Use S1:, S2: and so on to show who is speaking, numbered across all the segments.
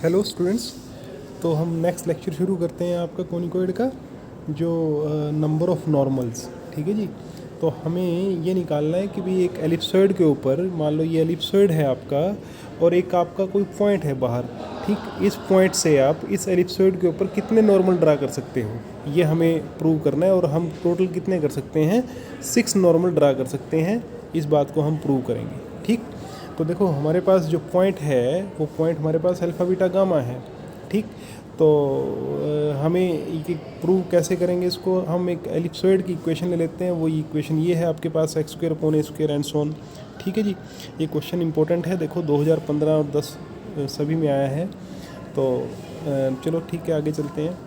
S1: Hello students. तो हम next lecture शुरू करते हैं आपका कोनिकोइड का जो नंबर ऑफ़ नॉर्मल्स। ठीक है जी। तो हमें ये निकालना है कि भी एक एलिप्सॉइड के ऊपर, मान लो ये एलिप्सॉइड है आपका और एक आपका कोई पॉइंट है बाहर। ठीक, इस पॉइंट से आप इस एलिप्सॉइड के ऊपर कितने नॉर्मल ड्रा कर सकते हो, ये हमें प्रूव करना है। और हम टोटल कितने कर सकते हैं, 6 नॉर्मल ड्रा कर सकते हैं। इस बात को हम प्रूव करेंगे। ठीक, तो देखो हमारे पास जो पॉइंट है वो पॉइंट हमारे पास अल्फ़ा बीटा गामा है। ठीक, तो हमें ये प्रूव कैसे करेंगे इसको, हम एक एलिप्सॉइड की इक्वेशन ले लेते हैं। वो इक्वेशन ये है आपके पास x square upon a square and so on. ठीक है जी। ये क्वेश्चन इंपॉर्टेंट है, देखो 2015 और 10 सभी में आया है। तो चलो ठीक है, आगे चलते हैं।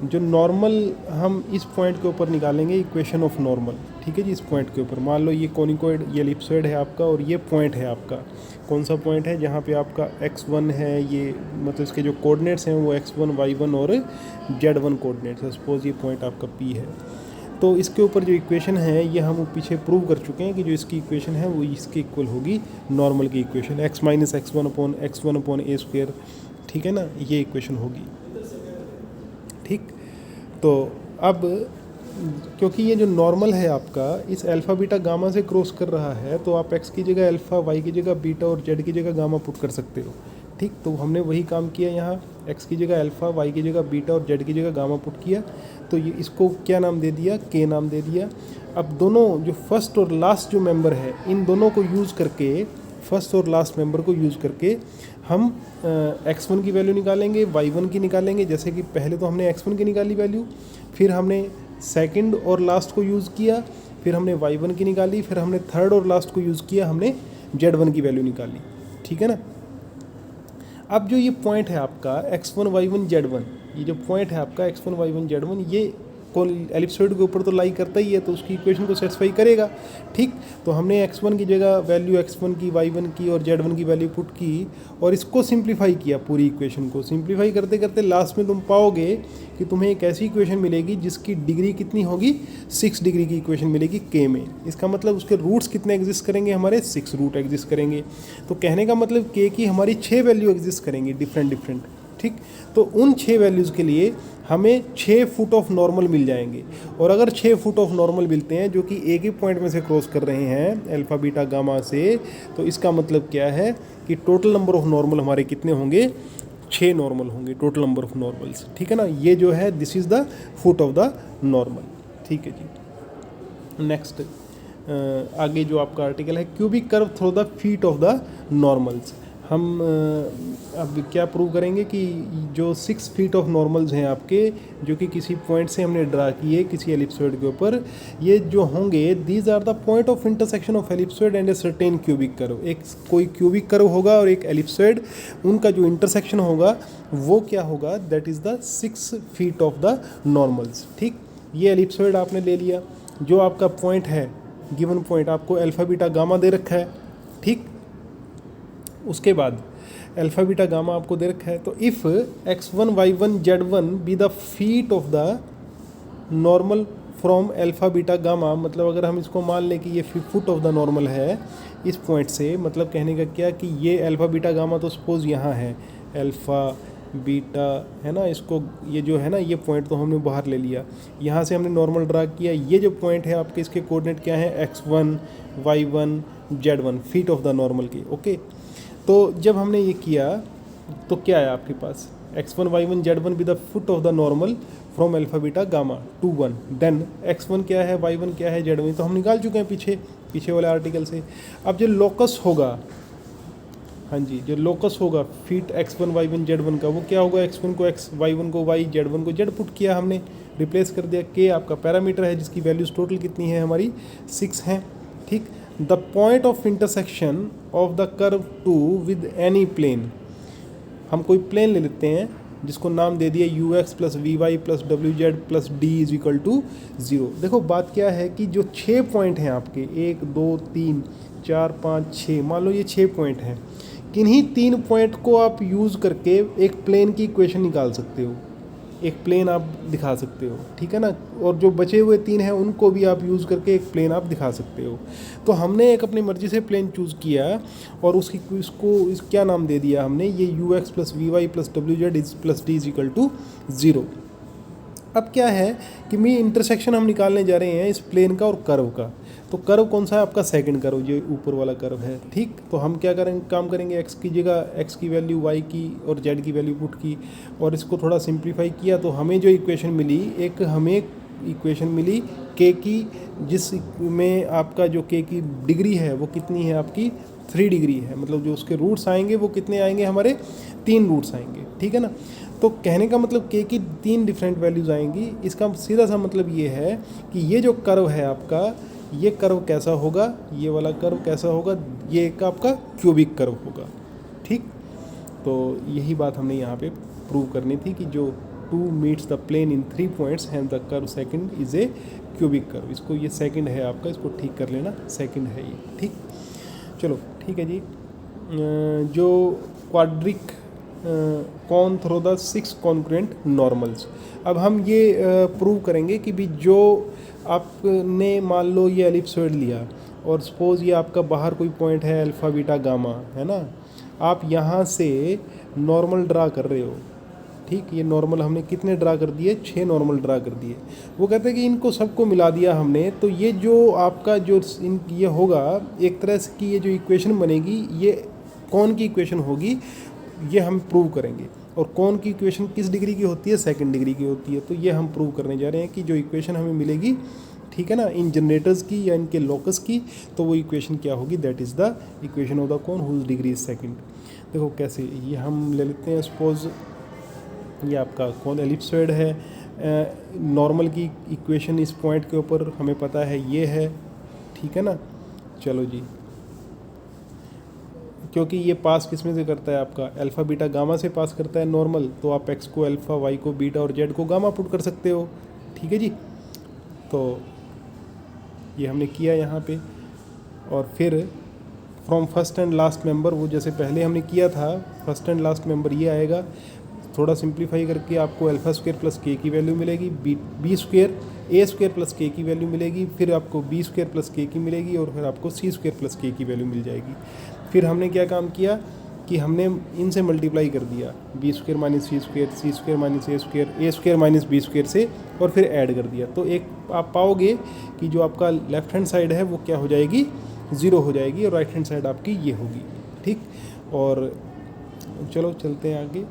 S1: जो नॉर्मल हम इस पॉइंट के ऊपर निकालेंगे, इक्वेशन ऑफ नॉर्मल। ठीक है जी। इस पॉइंट के ऊपर मान लो ये कोनिकोइड, ये एलिप्सॉइड है आपका और ये पॉइंट है आपका। कौन सा पॉइंट है, जहाँ पे आपका x1 है, ये मतलब इसके जो कोऑर्डिनेट्स हैं वो x1 y1 और z1 कोऑर्डिनेट्स है। सपोज ये पॉइंट आपका P है। तो इसके ऊपर जो इक्वेशन है ये हम पीछे प्रूव कर चुके हैं कि जो इसकी इक्वेशन है वो इसके इक्वल होगी नॉर्मल की equation, x minus x1 upon a square. ठीक है ना, ये इक्वेशन होगी। ठीक, तो अब क्योंकि ये जो नॉर्मल है आपका इस अल्फ़ा बीटा गामा से क्रॉस कर रहा है, तो आप x की जगह अल्फ़ा, y की जगह बीटा और z की जगह गामा पुट कर सकते हो। ठीक, तो हमने वही काम किया यहाँ, x की जगह अल्फ़ा, y की जगह बीटा और z की जगह गामा पुट किया। तो ये इसको क्या नाम दे दिया, k नाम दे दिया। अब दोनों जो फर्स्ट और लास्ट जो मेंबर है, इन दोनों को यूज़ करके, फर्स्ट और लास्ट मेंबर को यूज़ करके हम x1 की वैल्यू निकालेंगे, y1 की निकालेंगे। जैसे कि पहले तो हमने x1 की निकाली वैल्यू, फिर हमने सेकंड और लास्ट को यूज़ किया, फिर हमने y1 की निकाली, फिर हमने थर्ड और लास्ट को यूज़ किया, हमने z1 की वैल्यू निकाली। ठीक है ना। अब जो ये पॉइंट है आपका x1 y1 z1, ये जो पॉइंट है आपका x1 y1 z1, ये एलिप्सॉइड के ऊपर तो लाई करता ही है, तो उसकी इक्वेशन को सेटिस्फाई करेगा। ठीक, तो हमने x1 की जगह वैल्यू x1 की, y1 की और z1 की वैल्यू पुट की और इसको सिंप्लीफाई किया। पूरी इक्वेशन को सिंप्लीफाई करते करते लास्ट में तुम पाओगे कि तुम्हें एक ऐसी इक्वेशन मिलेगी जिसकी डिग्री कितनी होगी, 6 डिग्री की इक्वेशन मिलेगी k में। इसका मतलब उसके रूट्स कितने एग्जिस्ट करेंगे, हमारे 6 रूट एग्जिस्ट करेंगे। तो कहने का मतलब k की हमारी 6 वैल्यू एग्जिस्ट करेंगी, डिफरेंट। ठीक, तो उन 6 वैल्यूज़ के लिए हमें 6 फुट ऑफ नॉर्मल मिल जाएंगे। और अगर 6 फुट ऑफ नॉर्मल मिलते हैं जो कि एक ही पॉइंट में से क्रॉस कर रहे हैं अल्फ़ा बीटा गामा से, तो इसका मतलब क्या है कि टोटल नंबर ऑफ नॉर्मल हमारे कितने होंगे, 6 नॉर्मल होंगे, टोटल नंबर ऑफ नॉर्मल्स। ठीक है ना, ये जो है this is the foot of the normal. ठीक है जी। नेक्स्ट आगे जो आपका आर्टिकल है, cubic curve through the feet of the normals. हम अब क्या प्रूव करेंगे कि जो 6 फीट ऑफ नॉर्मल्स हैं आपके, जो कि किसी पॉइंट से हमने ड्रा किए किसी एलिप्सॉइड के ऊपर, ये जो होंगे these are the point of intersection of ellipsoid and a certain cubic curve. एक कोई क्यूबिक कर्व होगा और एक एलिप्सॉइड, उनका जो इंटरसेक्शन होगा वो क्या होगा, that is the 6 feet of the normals. ठीक, ये एलिप्सॉइड आपने ले लिया, जो आपका पॉइंट है, गिवन पॉइंट आपको अल्फ़ा बीटा गामा दे रखा है। ठीक, उसके बाद अल्फ़ा बीटा गामा आपको दे रखा है। तो if x1 y1 z1 be the feet of the normal from alpha beta gamma, मतलब अगर हम इसको मान लें कि ये फुट ऑफ द नॉर्मल है इस पॉइंट से, मतलब कहने का क्या कि ये अल्फ़ा बीटा गामा तो सपोज यहाँ है, अल्फ़ा बीटा है ना, इसको ये जो है ना ये पॉइंट तो हमने बाहर ले लिया, यहाँ से हमने नॉर्मल ड्रा किया। ये जो पॉइंट है आपके, इसके कोऑर्डिनेट क्या है, x1 y1 z1, feet of the normal की। ओके, तो जब हमने ये किया तो क्या है आपके पास, x1 y1 z1 be the foot of the normal from alpha beta gamma to 1, then x1 क्या है, y1 क्या है, z1 तो हम निकाल चुके हैं पीछे वाले आर्टिकल से। अब जो लोकस होगा, हाँ जी, जो लोकस होगा फीट x1 y1 z1 का, वो क्या होगा, x1 को x, y1 को y, z1 को z पुट किया हमने, रिप्लेस कर दिया। k आपका पैरामीटर है जिसकी वैल्यूज़ टोटल कितनी है हमारी, 6 हैं। ठीक, the point of intersection of the curve two with any plane, हम कोई प्लेन ले लेते हैं जिसको नाम दे दिया ux plus v y plus डब्ल्यू z plus d is equal to 0। देखो बात क्या है कि जो 6 पॉइंट हैं आपके, 1 2 3 4 5 6, मान लो ये 6 पॉइंट हैं, किन्हीं 3 पॉइंट को आप यूज़ करके एक प्लेन की इक्वेशन निकाल सकते हो। एक प्लेन आप दिखा सकते हो, ठीक है ना। और जो बचे हुए 3 हैं उनको भी आप यूज़ करके एक प्लेन आप दिखा सकते हो। तो हमने एक अपनी मर्ज़ी से प्लेन चूज़ किया और इस क्या नाम दे दिया हमने, ये ux plus v y plus डब्ल्यू z is plus d is equal to 0। अब क्या है कि मैं इंटरसेक्शन हम निकालने जा रहे हैं इस प्लेन का और कर्व का। तो कर्व कौन सा है आपका, सेकंड कर्व, जो ऊपर वाला कर्व है, ठीक। तो हम क्या काम करेंगे, x की जगह x की वैल्यू y की और z की वैल्यू पुट की और इसको थोड़ा सिंप्लीफाई किया। तो हमें जो इक्वेशन मिली, हमें इक्वेशन मिली k की, जिस में आपका जो k की डिग्री है वो कितनी है आपकी 3 डिग्री है। मतलब जो उसके रूट्स आएंगे वो कितने आएंगे, हमारे 3 रूट्स आएंगे, ठीक है ना। तो कहने का मतलब k की 3 डिफरेंट वैल्यूज़ आएंगी। इसका सीधा सा मतलब ये है कि ये जो कर्व है आपका, ये कर्व कैसा होगा, ये वाला कर्व कैसा होगा, ये एक आपका क्यूबिक कर्व होगा, ठीक। तो यही बात हमने यहाँ पे प्रूव करनी थी कि जो 2 meets the plane in 3 points and the curve second is a cubic curve. इसको ये सेकंड है आपका, इसको ठीक कर लेना, सेकंड है ये, ठीक। चलो ठीक है जी। जो quadric cone through the 6 congruent normals, अब हम ये प्रूव करेंगे कि भी जो आपने मान लो ये एलिप्सॉइड लिया और सपोज ये आपका बाहर कोई पॉइंट है अल्फ़ा बीटा गामा, है ना। आप यहाँ से नॉर्मल ड्रा कर रहे हो, ठीक। ये नॉर्मल हमने कितने ड्रा कर दिए, 6 नॉर्मल ड्रा कर दिए। वो कहते हैं कि इनको सबको मिला दिया हमने, तो ये जो आपका जो ये होगा एक तरह से कि ये जो इक्वेशन बनेगी ये कौन की इक्वेशन होगी, ये हम प्रूव करेंगे। और कौन की इक्वेशन किस डिग्री की होती है, सेकंड डिग्री की होती है। तो ये हम प्रूव करने जा रहे हैं कि जो इक्वेशन हमें मिलेगी, ठीक है ना, इन जनरेटर्स की या इनके लोकस की, तो वो इक्वेशन क्या होगी, that is the equation of the कौन हुज डिग्री इज सेकंड। देखो कैसे, ये हम ले लेते हैं, सपोज ये आपका कौन एलिप्सॉइड है, नॉर्मल की इक्वेशन इस पॉइंट के ऊपर हमें पता है ये है, ठीक है ना। चलो जी, क्योंकि ये पास किस में से करता है आपका अल्फ़ा बीटा गामा से पास करता है नॉर्मल, तो आप x को अल्फ़ा, y को बीटा और z को गामा पुट कर सकते हो, ठीक है जी। तो ये हमने किया यहाँ पे, और फिर from first and last member, वो जैसे पहले हमने किया था, फर्स्ट एंड लास्ट मेंबर ये आएगा। थोड़ा सिंप्लीफाई करके आपको अल्फ़ा स्क्वायर प्लस के की वैल्यू मिलेगी, बी स्क्वायर ए स्क्वायर प्लस के की वैल्यू मिलेगी, फिर आपको बी स्क्वायर प्लस के की मिलेगी और फिर आपको सी स्क्वायर प्लस के की वैल्यू मिल जाएगी। फिर हमने क्या काम किया कि हमने इनसे मल्टीप्लाई कर दिया, बी स्क्वायर माइनस सी स्क्वायर माइनस ए स्क्वायर माइनस बी स्क्वायर से, और फिर ऐड कर दिया। तो एक आप पाओगे कि जो आपका लेफ्ट हैंड साइड है वो क्या हो जाएगी, 0 हो जाएगी, और राइट हैंड साइड आपकी ये होगी, ठीक। और चलो चलते हैं आगे।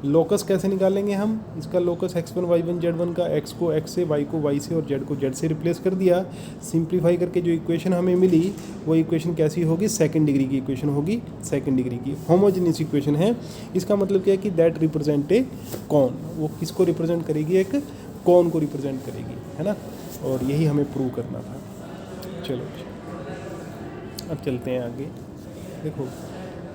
S1: लोकस कैसे निकालेंगे हम, इसका लोकस x1 y1 z1 का, x को x से, y को y से और z को z से रिप्लेस कर दिया। सिंप्लीफाई करके जो इक्वेशन हमें मिली वो इक्वेशन कैसी होगी, सेकंड डिग्री की इक्वेशन होगी, सेकंड डिग्री की होमोजेनियस इक्वेशन है। इसका मतलब क्या है कि दैट रिप्रेजेंट ए कॉन, वो किसको रिप्रेजेंट करेगी, एक कॉन को रिप्रेजेंट करेगी, है ना। और यही हमें प्रूव करना था। चलो अब चलते हैं आगे। देखो,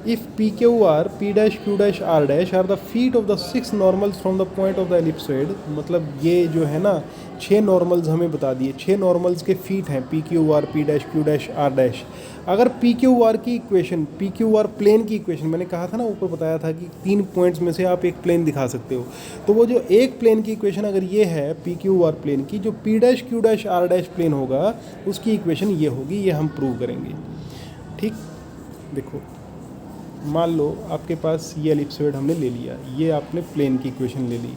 S1: if PQR, P dash Q dash R dash are the feet of the 6 normals from the point of the ellipsoid, मतलब ये जो है ना 6 नॉर्मल्स हमें बता दिए, 6 नॉर्मल्स के फीट हैं PQR, P dash Q dash R dash। अगर PQR की इक्वेशन, PQR प्लेन की इक्वेशन, मैंने कहा था ना ऊपर बताया था कि 3 पॉइंट्स में से आप एक प्लेन दिखा सकते हो, तो वो जो एक प्लेन की इक्वेशन अगर ये है PQR प्लेन की, जो P dash Q dash R dash plane होगा उसकी इक्वेशन ये होगी, ये हम प्रूव करेंगे, ठीक। देखो मान लो आपके पास ये एलिप्सॉइड हमने ले लिया, ये आपने प्लेन की इक्वेशन ले ली,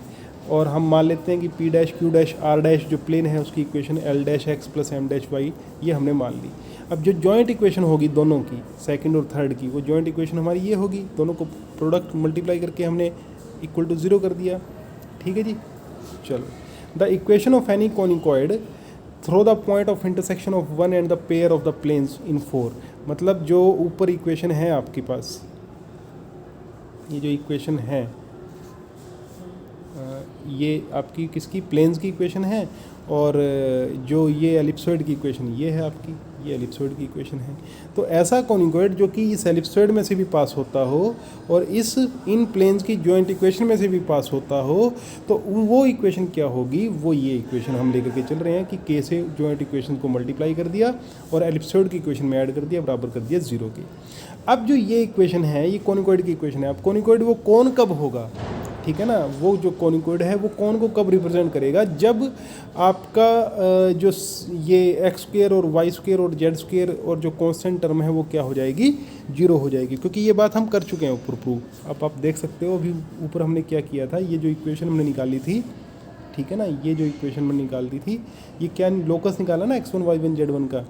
S1: और हम मान लेते हैं कि P dash Q dash R dash जो प्लेन है उसकी equation L dash x plus M dash y, ये हमने मान ली। अब जो जॉइंट इक्वेशन होगी दोनों की, सेकंड और थर्ड की, वो जॉइंट इक्वेशन हमारी ये होगी, दोनों को प्रोडक्ट मल्टीप्लाई करके हमने इक्वल टू 0 कर दिया, ठीक है जी। चलो, the equation of any conicoid through the point of intersection of one and the pair of the planes in 4, मतलब जो ऊपर इक्वेशन है आपके पास, ये जो इक्वेशन है ये आपकी किसकी, प्लेन्स की इक्वेशन है, और जो ये एलिप्सॉइड की इक्वेशन ये है आपकी, ये एलिप्सॉइड की इक्वेशन है। तो ऐसा कॉनिकॉइड जो कि इस एलिप्सॉइड में से भी पास होता हो और इन प्लेन्स की जॉइंट इक्वेशन में से भी पास होता हो, तो वो इक्वेशन क्या होगी, वो ये इक्वेशन हम लेकर के चल रहे हैं कि के से जॉइंट इक्वेशन को मल्टीप्लाई कर दिया और एलिप्सॉइड की इक्वेशन में ऐड कर दिया, बराबर कर दिया 0 के। अब जो ये इक्वेशन है ये कॉनिकॉइड की इक्वेशन है। अब कॉनिकॉइड वो कौन कब होगा, ठीक है ना। वो जो कोनिकोइड है वो कौन को कब रिप्रेजेंट करेगा, जब आपका ये एक्स स्क्वेयर और वाई स्क्वेयर और जेड स्क्वेयर और जो कांस्टेंट टर्म है वो क्या हो जाएगी, जीरो हो जाएगी, क्योंकि ये बात हम कर चुके हैं ऊपर प्रूव। अब आप देख सकते हो अभी ऊपर हमने क्या किया था, ये जो इक्वेशन हमने निकाली थी, ठीक है ना, ये जो इक्वेशन मैंने निकाल दी थी, ये क्या लोकस निकाला ना x1 y1 z1 का,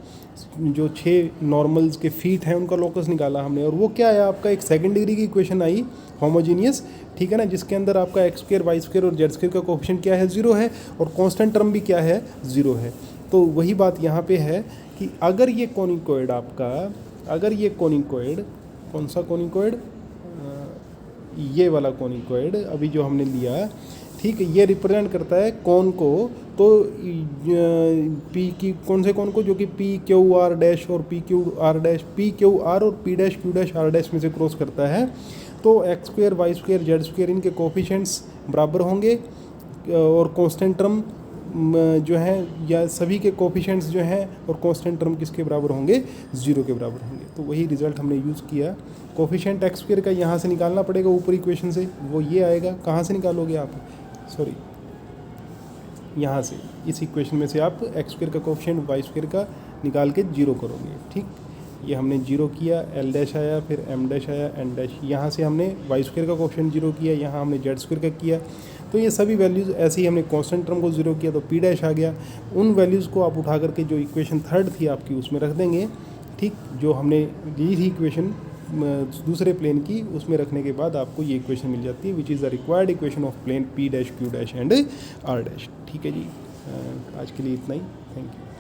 S1: जो 6 नॉर्मल्स के फीट हैं उनका लोकस निकाला हमने, और वो क्या आया आपका, एक सेकंड डिग्री की इक्वेशन आई होमोजीनियस, ठीक है ना, जिसके अंदर आपका एक्स स्क्वेयर वाई स्क्वेयर और जेड स्क्वेयर का कोफिशिएंट क्या है, 0 है, और कांस्टेंट टर्म भी क्या है, 0 है। तो वही बात यहाँ पे है कि अगर ये कोनिकोइड आपका, अगर ये कोनिकोइड, कौन सा कोनिकोइड, ये वाला कोनिकोइड अभी जो हमने लिया, ठीक है, ये रिप्रेजेंट करता है कौन को, तो पी की कौन से कौन को, जो कि पी क्यू आर डैश और P Q R dash, P Q R और P dash Q dash R dash में से क्रॉस करता है। तो X square Y square Z square इनके कोफिशिएंट्स बराबर होंगे, और कांस्टेंट टर्म जो है, या सभी के कोफिशिएंट्स जो हैं और कांस्टेंट टर्म किसके बराबर होंगे, 0 के बराबर होंगे। तो वही रिजल्ट हमने यूज़ किया। कोफिशिएंट एक्स स्क्वेयर का यहाँ से निकालना पड़ेगा ऊपर इक्वेशन से, वो ये आएगा, कहाँ से निकालोगे आप, सॉरी यहाँ से, इस इक्वेशन में से आप एक्स स्क्वेयर का कोफिशिएंट वाई स्क्वेयर का निकाल के 0 करोगे, ठीक। ये हमने 0 किया, एल डैश आया, फिर एम डैश आया, एन डैश, यहाँ से हमने वाई स्क्वेयर का कोफिशिएंट 0 किया, यहाँ हमने जेड स्क्वेयर का किया। तो ये सभी वैल्यूज़ ऐसे ही हमने कांस्टेंट टर्म को 0 किया तो पी डैश आ गया। उन वैल्यूज़ को आप उठा करके जो इक्वेशन थर्ड थी आपकी उसमें रख देंगे, ठीक, जो हमने ली थी इक्वेशन दूसरे प्लेन की, उसमें रखने के बाद आपको ये इक्वेशन मिल जाती है, which is the required equation of plane P dash Q dash and R dash. ठीक है जी, आज के लिए इतना ही, थैंक यू।